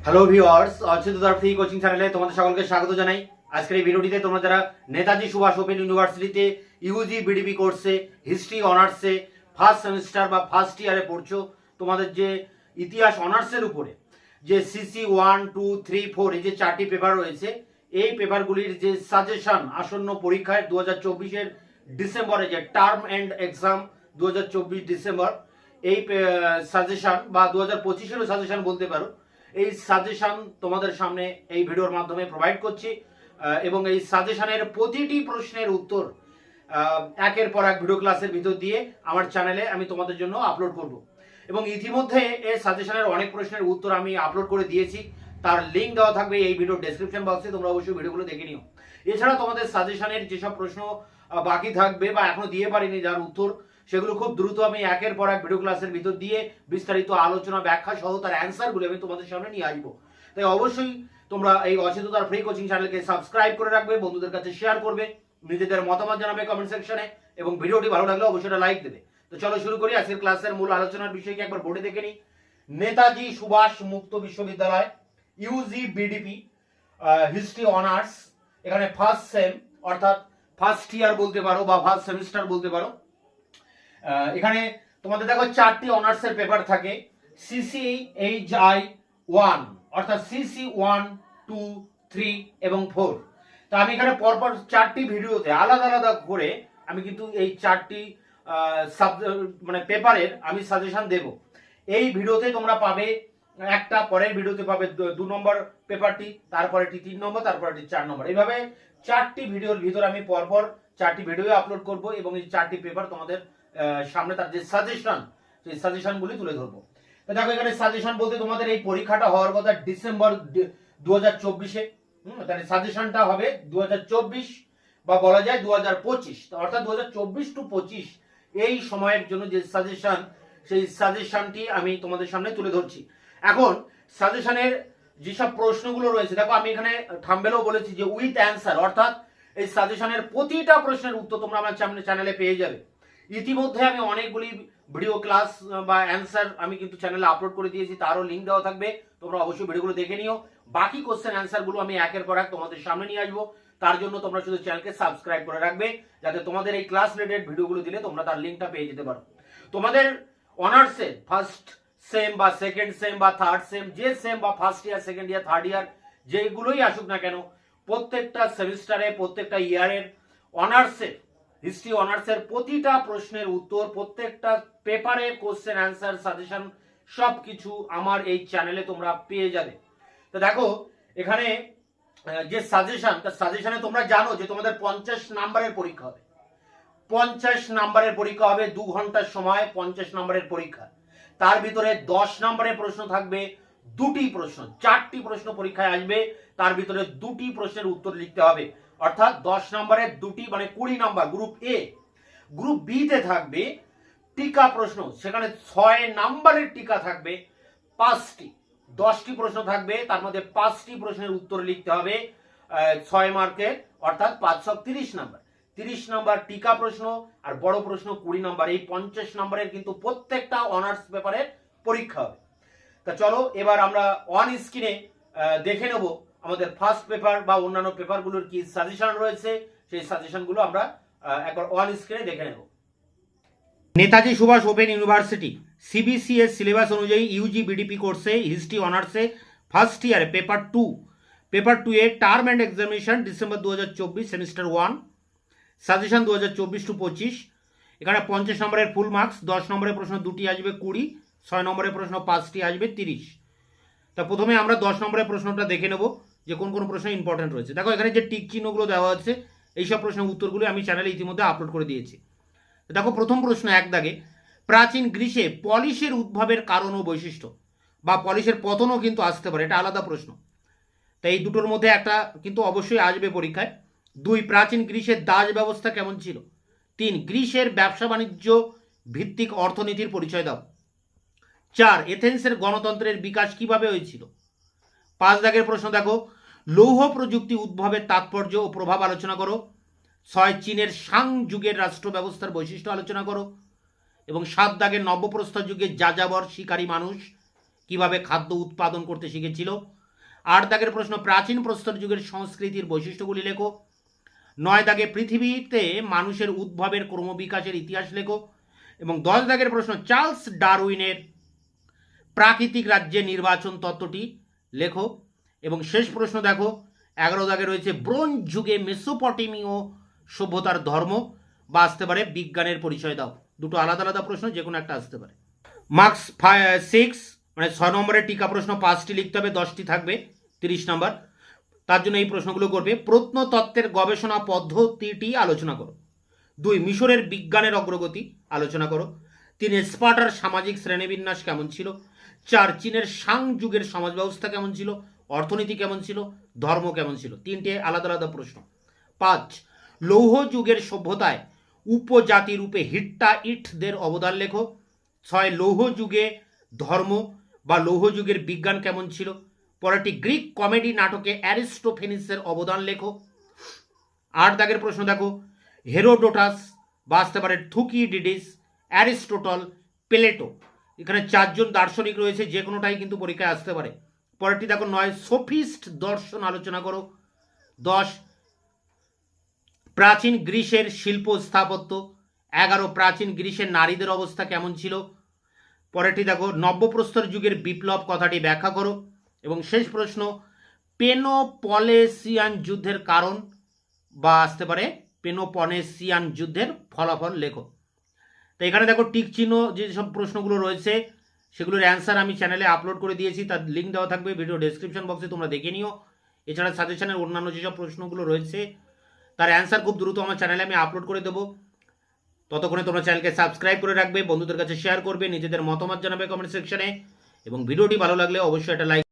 Hello viewers, অচ্যুতদার free coaching চ্যানেলে তোমাদের সকলকে স্বাগত জানাই। আজকের এই ভিডিওটিতে তোমরা যারা নেতাজি সুভাষ ওপেন ইউনিভার্সিটিতে ইউজি বিডিপি কোর্সে হিস্ট্রি অনার্সে ফার্স্ট সেমিস্টার বা ফার্স্ট ইয়ারে পড়ছো, তোমাদের যে ইতিহাস অনার্সের উপরে যে সিসি 1, 2, 3, 4 এই যে 4টি পেপার রয়েছে, এই পেপারগুলির যে সাজেশন আসন্ন পরীক্ষায় 2024-এর ডিসেম্বরে যে টার্ম এন্ড এক্সাম 2024 ডিসেম্বর, এই সাজেশন বা 2025-এরও সাজেশন বলতে পারো, এই সাজেশন তোমাদের সামনে এই ভিডিওর মাধ্যমে প্রোভাইড করছি। এবং এই সাজেশনের প্রতিটি প্রশ্নের উত্তর একের পর এক ভিডিও ক্লাসের ভিতর দিয়ে আমার চ্যানেলে আমি তোমাদের জন্য আপলোড করব। এবং ইতিমধ্যে এই সাজেশনের অনেক প্রশ্নের উত্তর আমি আপলোড করে দিয়েছি, তার লিঙ্ক দেওয়া থাকবে এই ভিডিওর ডেসক্রিপশন বক্সে, তোমরা অবশ্যই ভিডিওগুলো দেখে নিও। এছাড়া তোমাদের সাজেশনের যেসব প্রশ্ন বাকি থাকবে বা এখনো দিয়ে পারিনি যার উত্তর, সেগুলো খুব দ্রুত আমি একের পর এক ভিডিও ক্লাসের ভিতর দিয়ে বিস্তারিত আলোচনা ব্যাখ্যা সহ তার অ্যান্সারগুলো আমি তোমাদের সামনে নিয়ে আসবো। তাই অবশ্যই তোমরা এই অচেতনতার ফ্রি কোচিং চ্যানেলকে সাবস্ক্রাইব করে রাখবে, বন্ধুদের কাছে শেয়ার করবে, নিজেদের মতামত জানাবে কমেন্ট সেকশনে, এবং ভিডিওটি ভালো লাগলে অবশ্যই লাইক দেবে। তো চলো শুরু করি। আজকের ক্লাসের মূল আলোচনার বিষয়কে একবার বোর্ডে দেখে নিই। নেতাজি সুভাষ মুক্ত বিশ্ববিদ্যালয় ইউজি বিডিপি হিস্ট্রি অনার্স, এখানে ফার্স্ট সেম অর্থাৎ ফার্স্ট ইয়ার বলতে পারো বা ফার্স্ট সেমিস্টার বলতে পারো। এখানে তোমাদের দেখো 4টি অনার্সের পেপার থাকে, সিসি এইচআই 1 অর্থাৎ সিসি 1, 2, 3 এবং 4। তো আমি এখানে পরপর 4টি ভিডিওতে আলাদা আলাদা করে আমি কিন্তু এই 4টি মানে পেপারের আমি সাজেশন দেব। এই ভিডিওতে তোমরা পাবে একটা, পরের ভিডিওতে পাবে 2 নম্বর পেপারটি, তারপরেটি 3 নম্বর, তারপরেটি 4 নম্বর। এইভাবে 4টি ভিডিওর ভিতর আমি পরপর 4টি ভিডিও আপলোড করব এবং এই 4টি পেপার তোমাদের সামনে তার যে সাজেশন, সেই সাজেশনগুলি তুলে ধরবো। তো দেখো এখানে সাজেশন বলতে তোমাদের এই পরীক্ষাটা হওয়ার কথা ডিসেম্বর 2024-এ, তাহলে সাজেশনটা হবে 2024 বা বলা যায় 2025, অর্থাৎ 2024 টু 25 এই সময়ের জন্য যে সাজেশন, সেই সাজেশনটি আমি তোমাদের সামনে তুলে ধরছি। এখন সাজেশনের যেসব প্রশ্নগুলো রয়েছে, দেখো আমি এখানে থাম্বনেলেও বলেছি যে উইথ অ্যান্সার, অর্থাৎ এই সাজেশনের প্রতিটা প্রশ্নের উত্তর তোমরা আমার চ্যানেলে পেয়ে যাবে। ইতিমধ্যে আমি অনেকগুলি ভিডিও ক্লাস বা অ্যান্সার আমি কিন্তু চ্যানেলে আপলোড করে দিয়েছি, তারও লিঙ্ক দেওয়া থাকবে, তোমরা অবশ্যই ভিডিওগুলো দেখে নিও। বাকি কোশ্চেন অ্যান্সারগুলো আমি একের পর এক তোমাদের সামনে নিয়ে আসবো, তার জন্য তোমরা শুধু চ্যানেলকে সাবস্ক্রাইব করে রাখবে, যাতে তোমাদের এই ক্লাস রিলেটেড ভিডিওগুলো দিলে তোমরা তার লিঙ্কটা পেয়ে যেতে পারো। তোমাদের অনার্সে ফার্স্ট সেম বা সেকেন্ড সেম বা থার্ড সেম, যে সেম বা first year, second year, third year যেগুলোই আসুক না কেন, প্রত্যেকটা সেমিস্টারে প্রত্যেকটা ইয়ারের অনার্সে হিস্ট্রি অনার্সের প্রতিটা প্রশ্নের উত্তর, প্রত্যেকটা পেপারের কোশ্চেন অ্যান্সার সাজেশন সবকিছু আমার এই চ্যানেলে তোমরা পেয়ে যাবে। তো দেখো এখানে যে সাজেশন, তার সাজেশনে তোমরা জানো যে তোমাদের 50 নাম্বারের পরীক্ষা হবে। 50 নাম্বারের পরীক্ষা হবে, 2 ঘন্টার সময় 50 নাম্বারের পরীক্ষা। তার ভিতরে 10 নাম্বারের প্রশ্ন থাকবে, 2টি প্রশ্ন, 4টি প্রশ্ন পরীক্ষায় আসবে, তার ভিতরে 2টি প্রশ্নের উত্তর লিখতে হবে। অর্থাৎ 10 নম্বরের 2টি মানে 20 number group A. Group B তে থাকবে টিকা প্রশ্ন, সেখানে 6 নাম্বারের টিকা থাকবে 5টি, 10টি প্রশ্ন থাকবে, তার মধ্যে 5টি প্রশ্নের উত্তর লিখতে হবে 6 মার্কের, অর্থাৎ 530 নাম্বার। 30 নাম্বার টিকা প্রশ্ন আর বড় প্রশ্ন 20 নাম্বার। এই 50 নাম্বারের কিন্তু প্রত্যেকটা অনার্স পেপারের পরীক্ষা হবে। তা চলো এবার আমরা অন স্ক্রিনে দেখে নেব আমাদের ফার্স্ট পেপার বা অন্যান্য পেপারগুলোর কি সাজেশন রয়েছে, সেই সাজেশনগুলো আমরা একবার অন স্ক্রিনে দেখে নেব। Netaji Subhas Open University CBCS syllabus অনুযায়ী ইউজি বিডিপি কোর্সে হিস্ট্রি অনার্সে ফার্স্ট ইয়ারে পেপার 2 এ term and examination December 2024 semester 1, suggestion 2024 to 25। এখানে 50 নম্বরের ফুল মার্কস, 10 নম্বরের প্রশ্ন 2টি আসবে 20, 6 নম্বরের প্রশ্ন 5টি আসবে 30। তা প্রথমে আমরা 10 নম্বরের প্রশ্নটা দেখে নেব যে কোন কোন প্রশ্ন ইম্পর্টেন্ট রয়েছে। দেখো এখানে যে টিক চিহ্নগুলো দেওয়া আছে, এইসব প্রশ্নের উত্তরগুলো আমি চ্যানেলে ইতিমধ্যে আপলোড করে দিয়েছি। দেখো প্রথম প্রশ্ন এক দাগে, প্রাচীন গ্রীসে পলিশের উদ্ভবের কারণ ও বৈশিষ্ট্য, বা পলিশের পতনও কিন্তু আসতে পারে, এটা আলাদা প্রশ্ন। তাই এই দুটোর মধ্যে একটা কিন্তু অবশ্যই আসবে পরীক্ষায়। 2, প্রাচীন গ্রীসের দাস ব্যবস্থা কেমন ছিল। 3, গ্রীসের ব্যবসা বাণিজ্য ভিত্তিক অর্থনীতির পরিচয় দাও। 4, এথেন্সের গণতন্ত্রের বিকাশ কিভাবে হয়েছিল। 5 দাগের প্রশ্ন দেখো, লৌহ প্রযুক্তি উদ্ভবের তাৎপর্য ও প্রভাব আলোচনা করো। 6, চীনের সাং যুগের রাষ্ট্র ব্যবস্থার বৈশিষ্ট্য আলোচনা করো। এবং 7 দাগের নব্যপ্রস্তর যুগে যাযাবর শিকারী মানুষ কিভাবে খাদ্য উৎপাদন করতে শিখেছিল। 8 দাগের প্রশ্ন, প্রাচীন প্রস্তর যুগের সংস্কৃতির বৈশিষ্ট্যগুলি লেখো। 9 দাগে পৃথিবীতে মানুষের উদ্ভবের ক্রমবিকাশের ইতিহাস লেখো। এবং 10 দাগের প্রশ্ন, চার্লস ডারউইনের প্রাকৃতিক রাজ্যে নির্বাচন তত্ত্বটি লেখো। এবং শেষ প্রশ্ন দেখো 11 দাগে রয়েছে ব্রোঞ্জ যুগে মেসোপটেমীয় সভ্যতার ধর্ম বা আসতে পারে বিজ্ঞানের পরিচয় দাও। দুটো আলাদা আলাদা প্রশ্ন, যে কোনো একটা আসতে পারে। মার্কস 6 মানে 6 নম্বরের টিকা প্রশ্ন 5টি লিখতে হবে, 10টি থাকবে 30 নম্বর। তার জন্য এই প্রশ্নগুলো করবে। প্রত্নতত্ত্বের গবেষণা পদ্ধতিটি আলোচনা করো। 2 মিশরের বিজ্ঞানের অগ্রগতি আলোচনা করো। 3 স্পার্টার সামাজিক শ্রেণীবিন্যাস কেমন ছিল। 4 চীনের সাং যুগের সমাজ ব্যবস্থা কেমন ছিল, অর্থনীতি কেমন ছিল, ধর্ম কেমন ছিল। 3টে আলাদা আলাদা প্রশ্ন। 5 লৌহ যুগের সভ্যতায় উপজাতি রূপে হিট্টাইটদের অবদান লেখো। 6 লৌহ যুগে ধর্ম বা লৌহ যুগের বিজ্ঞান কেমন ছিল। পরেরটি গ্রিক কমেডি নাটকে অ্যারিস্টোফেনিসের অবদান লেখো। 8 দাগের প্রশ্ন দেখো, হেরোডোটাস বা আসতে পারে থুকিডিডিস, অ্যারিস্টোটল, প্লেটো, এখানে 4 জন দার্শনিক রয়েছে, যে কোনোটাই কিন্তু পরীক্ষায় আসতে পারে। পরেরটি দেখো 9 সোফিস্ট দর্শন আলোচনা করো। 10 প্রাচীন গ্রিসের শিল্প স্থাপত্য। 11 প্রাচীন গ্রিসের নারীদের অবস্থা কেমন ছিল। পরেরটি দেখো নব্যপ্রস্তর যুগের বিপ্লব কথাটি ব্যাখ্যা করো। এবং শেষ প্রশ্ন, পেনোপলেসিয়ান যুদ্ধের কারণ বা আসতে পারে পেনোপনেসিয়ান যুদ্ধের ফলাফল লেখো। তো এখানে দেখো টিক চিহ্ন যেসব প্রশ্নগুলো রয়েছে সেগুলোর অ্যান্সার আমি চ্যানেলে আপলোড করে দিয়েছি, তার লিঙ্ক দেওয়া থাকবে ভিডিও ডেসক্রিপশন বক্সে, তোমরা দেখে নিও। এছাড়া সাজেশনের অন্যান্য যেসব প্রশ্নগুলো রয়েছে তার অ্যান্সার খুব দ্রুত আমার চ্যানেলে আমি আপলোড করে দেবো। ততক্ষণে তোমরা চ্যানেলকে সাবস্ক্রাইব করে রাখবে, বন্ধুদের কাছে শেয়ার করবে, নিজেদের মতামত জানাবে কমেন্ট সেকশনে, এবং ভিডিওটি ভালো লাগলে অবশ্যই একটা লাইক